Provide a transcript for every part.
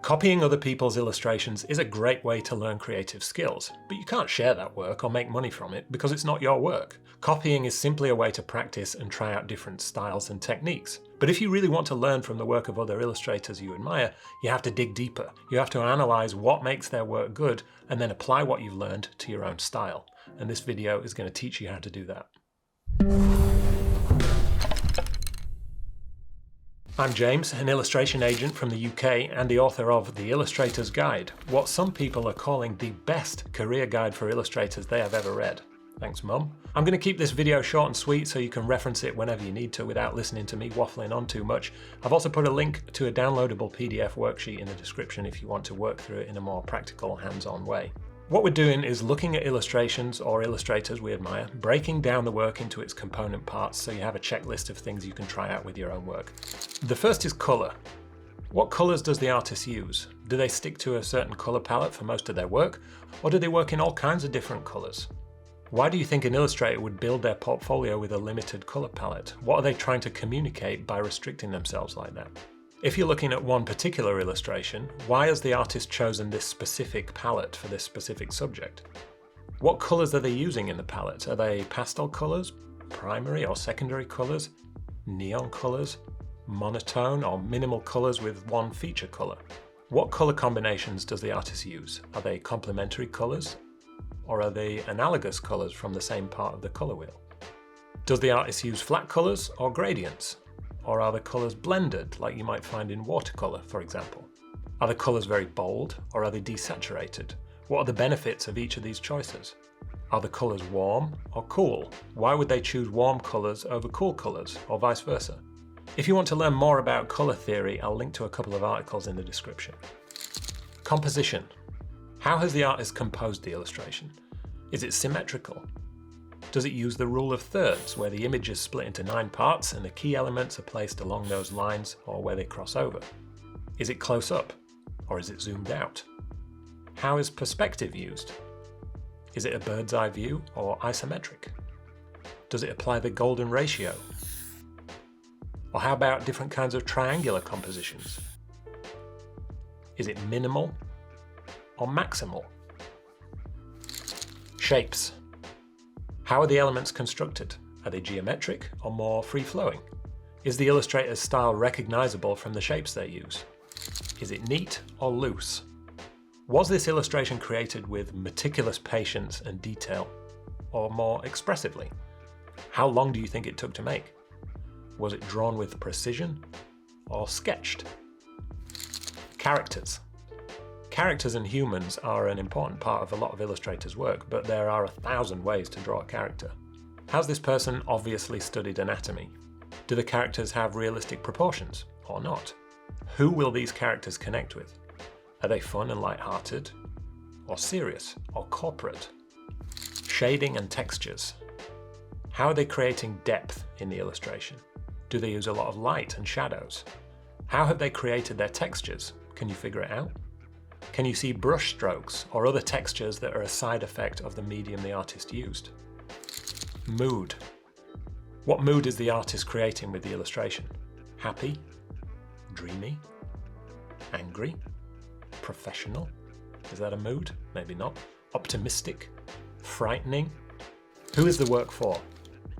Copying other people's illustrations is a great way to learn creative skills, but you can't share that work or make money from it because it's not your work. Copying is simply a way to practice and try out different styles and techniques. But if you really want to learn from the work of other illustrators you admire, you have to dig deeper. You have to analyze what makes their work good and then apply what you've learned to your own style. And this video is going to teach you how to do that. I'm James, an illustration agent from the UK and the author of The Illustrator's Guide, what some people are calling the best career guide for illustrators they have ever read. Thanks, Mum. I'm going to keep this video short and sweet so you can reference it whenever you need to without listening to me waffling on too much. I've also put a link to a downloadable PDF worksheet in the description if you want to work through it in a more practical, hands-on way. What we're doing is looking at illustrations or illustrators we admire, breaking down the work into its component parts so you have a checklist of things you can try out with your own work. The first is colour. What colours does the artist use? Do they stick to a certain colour palette for most of their work, or do they work in all kinds of different colours? Why do you think an illustrator would build their portfolio with a limited colour palette? What are they trying to communicate by restricting themselves like that? If you're looking at one particular illustration, why has the artist chosen this specific palette for this specific subject? What colours are they using in the palette? Are they pastel colours, primary or secondary colours, neon colours, monotone or minimal colours with one feature colour? What colour combinations does the artist use? Are they complementary colours? Or are they analogous colours from the same part of the colour wheel? Does the artist use flat colours or gradients? Or are the colours blended, like you might find in watercolour, for example? Are the colours very bold, or are they desaturated? What are the benefits of each of these choices? Are the colours warm or cool? Why would they choose warm colours over cool colours, or vice versa? If you want to learn more about colour theory, I'll link to a couple of articles in the description. Composition. How has the artist composed the illustration? Is it symmetrical? Does it use the rule of thirds, where the image is split into 9 parts and the key elements are placed along those lines or where they cross over? Is it close up, or is it zoomed out? How is perspective used? Is it a bird's eye view or isometric? Does it apply the golden ratio? Or how about different kinds of triangular compositions? Is it minimal or maximal? Shapes. How are the elements constructed? Are they geometric or more free-flowing? Is the illustrator's style recognizable from the shapes they use? Is it neat or loose? Was this illustration created with meticulous patience and detail, or more expressively? How long do you think it took to make? Was it drawn with precision or sketched? Characters. Characters and humans are an important part of a lot of illustrators' work, but there are 1,000 ways to draw a character. Has this person obviously studied anatomy? Do the characters have realistic proportions, or not? Who will these characters connect with? Are they fun and light-hearted, or serious, or corporate? Shading and textures. How are they creating depth in the illustration? Do they use a lot of light and shadows? How have they created their textures? Can you figure it out? Can you see brush strokes or other textures that are a side effect of the medium the artist used? Mood. What mood is the artist creating with the illustration? Happy? Dreamy? Angry? Professional? Is that a mood? Maybe not. Optimistic? Frightening? Who is the work for?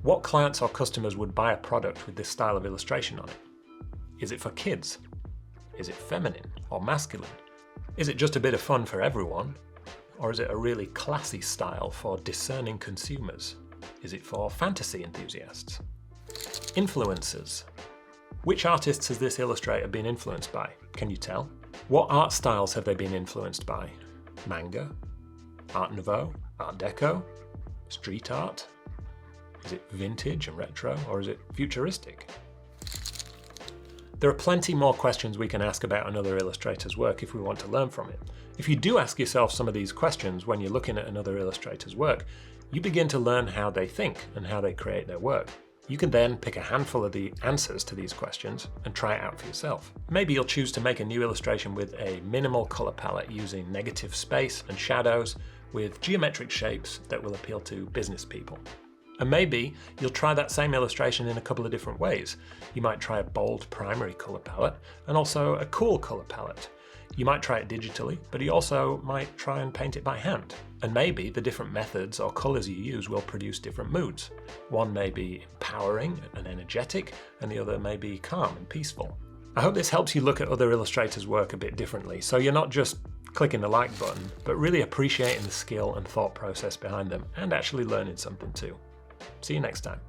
What clients or customers would buy a product with this style of illustration on it? Is it for kids? Is it feminine or masculine? Is it just a bit of fun for everyone? Or is it a really classy style for discerning consumers? Is it for fantasy enthusiasts? Influencers. Which artists has this illustrator been influenced by? Can you tell? What art styles have they been influenced by? Manga? Art Nouveau? Art Deco? Street art? Is it vintage and retro, or is it futuristic? There are plenty more questions we can ask about another illustrator's work if we want to learn from it. If you do ask yourself some of these questions when you're looking at another illustrator's work, you begin to learn how they think and how they create their work. You can then pick a handful of the answers to these questions and try it out for yourself. Maybe you'll choose to make a new illustration with a minimal color palette using negative space and shadows with geometric shapes that will appeal to business people. And maybe you'll try that same illustration in a couple of different ways. You might try a bold primary color palette and also a cool color palette. You might try it digitally, but you also might try and paint it by hand. And maybe the different methods or colours you use will produce different moods. One may be empowering and energetic, and the other may be calm and peaceful. I hope this helps you look at other illustrators' work a bit differently, so you're not just clicking the like button, but really appreciating the skill and thought process behind them, and actually learning something too. See you next time.